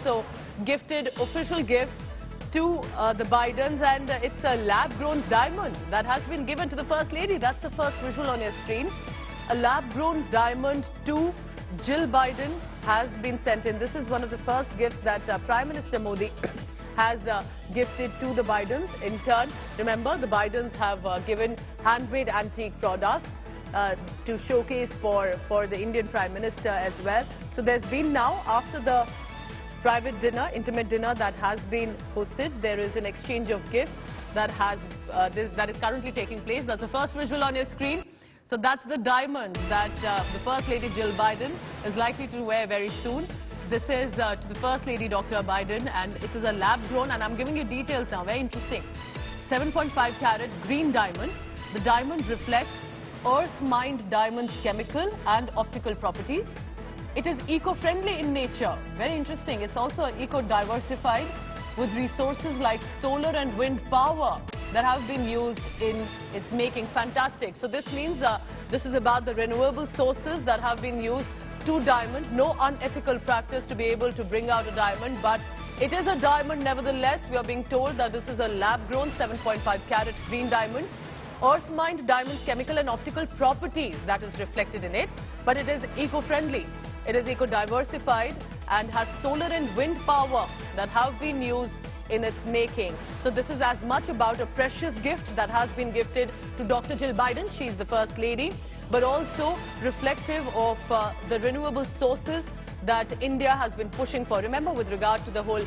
also gifted official gift to the Bidens, and it's a lab-grown diamond that has been given to the First Lady. That's the first visual on your screen. A lab-grown diamond to Jill Biden has been sent in. This is one of the first gifts that Prime Minister Modi has gifted to the Bidens. In turn, remember, the Bidens have given handmade antique products to showcase for the Indian Prime Minister as well. So there's been now, after the private dinner, intimate dinner that has been hosted, there is an exchange of gifts that is currently taking place. That's the first visual on your screen. So that's the diamond that the First Lady Jill Biden is likely to wear very soon. This is to the First Lady Dr. Biden, and it is a lab-grown, and I'm giving you details now, very interesting. 7.5 carat green diamond. The diamond reflects earth-mined diamond's chemical and optical properties. It is eco-friendly in nature. Very interesting. It's also eco-diversified with resources like solar and wind power that have been used in its making. Fantastic. So this means this is about the renewable sources that have been used to diamond. No unethical practice to be able to bring out a diamond, but it is a diamond nevertheless. We are being told that this is a lab-grown 7.5 carat green diamond. Earth-mined diamond's chemical and optical properties that is reflected in it, but it is eco-friendly. It is eco-diversified and has solar and wind power that have been used in its making. So this is as much about a precious gift that has been gifted to Dr. Jill Biden. She is the First Lady, but also reflective of the renewable sources that India has been pushing for. Remember, with regard to the whole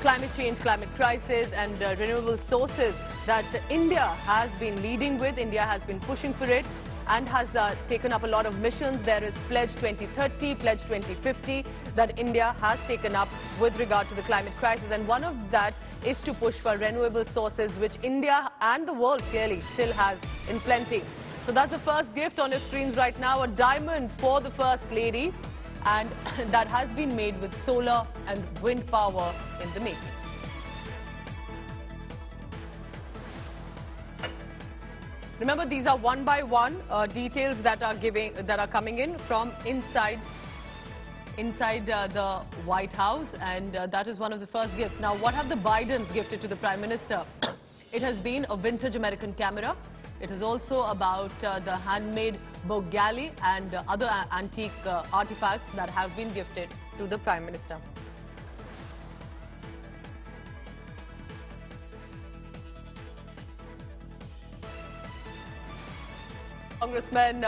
climate change, climate crisis and renewable sources that India has been leading with, India has been pushing for it and has taken up a lot of missions. There is Pledge 2030, Pledge 2050 that India has taken up with regard to the climate crisis, and one of that is to push for renewable sources, which India and the world clearly still has in plenty. So that's the first gift on your screens right now, a diamond for the First Lady, and that has been made with solar and wind power in the making. Remember, these are one by one details that are coming in from inside the White House, and that is one of the first gifts. Now, what have the Bidens gifted to the Prime Minister? It has been a vintage American camera. It is also about the handmade Bogali and other antique artifacts that have been gifted to the Prime Minister. Congressman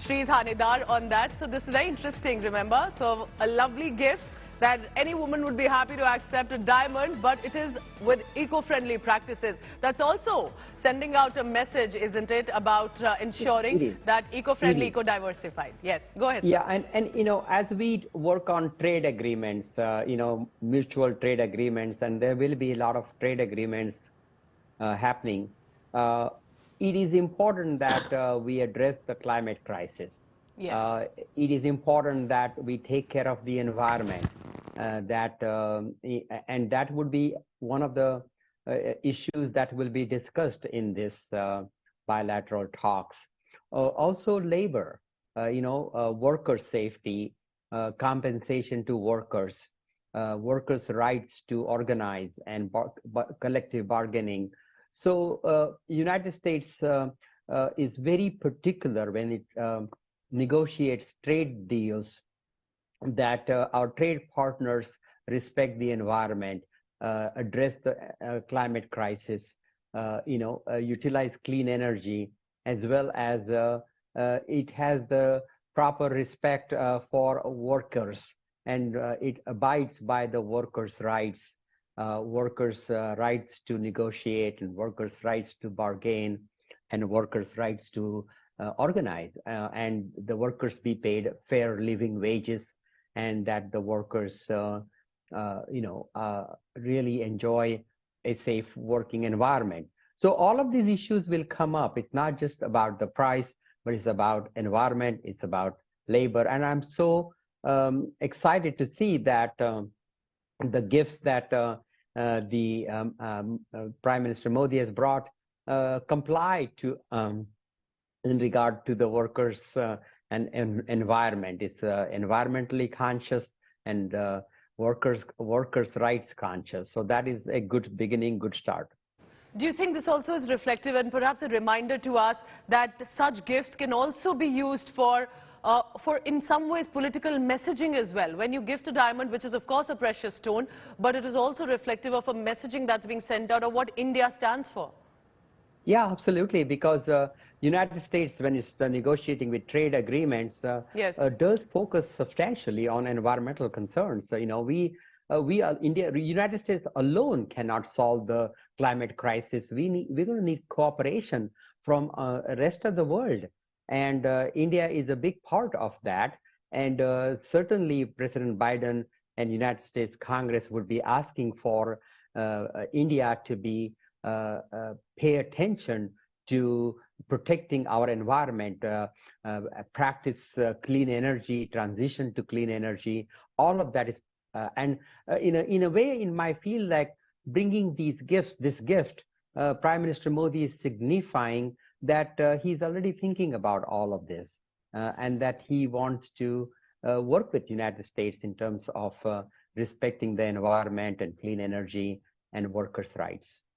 Shrees Hanedar on that. So this is very interesting, remember. So a lovely gift that any woman would be happy to accept, a diamond, but it is with eco-friendly practices. That's also sending out a message, isn't it, about ensuring that eco-friendly, eco-diversified. Yes, go ahead. Yeah, and you know, as we work on trade agreements, you know, mutual trade agreements, and there will be a lot of trade agreements happening. It is important that we address the climate crisis. Yes. It is important that we take care of the environment. And that would be one of the issues that will be discussed in this bilateral talks. Also, labor, you know, worker safety, compensation to workers, workers' rights to organize, and collective bargaining. So United States is very particular when it negotiates trade deals that our trade partners respect the environment, address the climate crisis, you know, utilize clean energy, as well as it has the proper respect for workers, and it abides by the workers' rights. Workers' rights to negotiate, and workers' rights to bargain, and workers' rights to organize, and the workers be paid fair living wages, and that the workers, you know, really enjoy a safe working environment. So all of these issues will come up. It's not just about the price, but it's about environment, it's about labor, and I'm so excited to see that the gifts that Prime Minister Modi has brought comply to in regard to the workers and environment. It's environmentally conscious, and workers rights conscious. So that is a good beginning, good start. Do you think this also is reflective and perhaps a reminder to us that such gifts can also be used for in some ways political messaging as well? When you gift a diamond, which is of course a precious stone, but it is also reflective of a messaging that's being sent out of what India stands for. Yeah, absolutely, because United States, when it's negotiating with trade agreements, Yes. does focus substantially on environmental concerns. So, United States alone cannot solve the climate crisis. We're going to need cooperation from rest of the world, and India is a big part of that. And certainly, President Biden and United States Congress would be asking for India to be pay attention to protecting our environment, practice clean energy, transition to clean energy. All of that is, in a way, in my feel like bringing this gift, Prime Minister Modi is signifying that he's already thinking about all of this, and that he wants to work with United States in terms of respecting the environment and clean energy and workers' rights.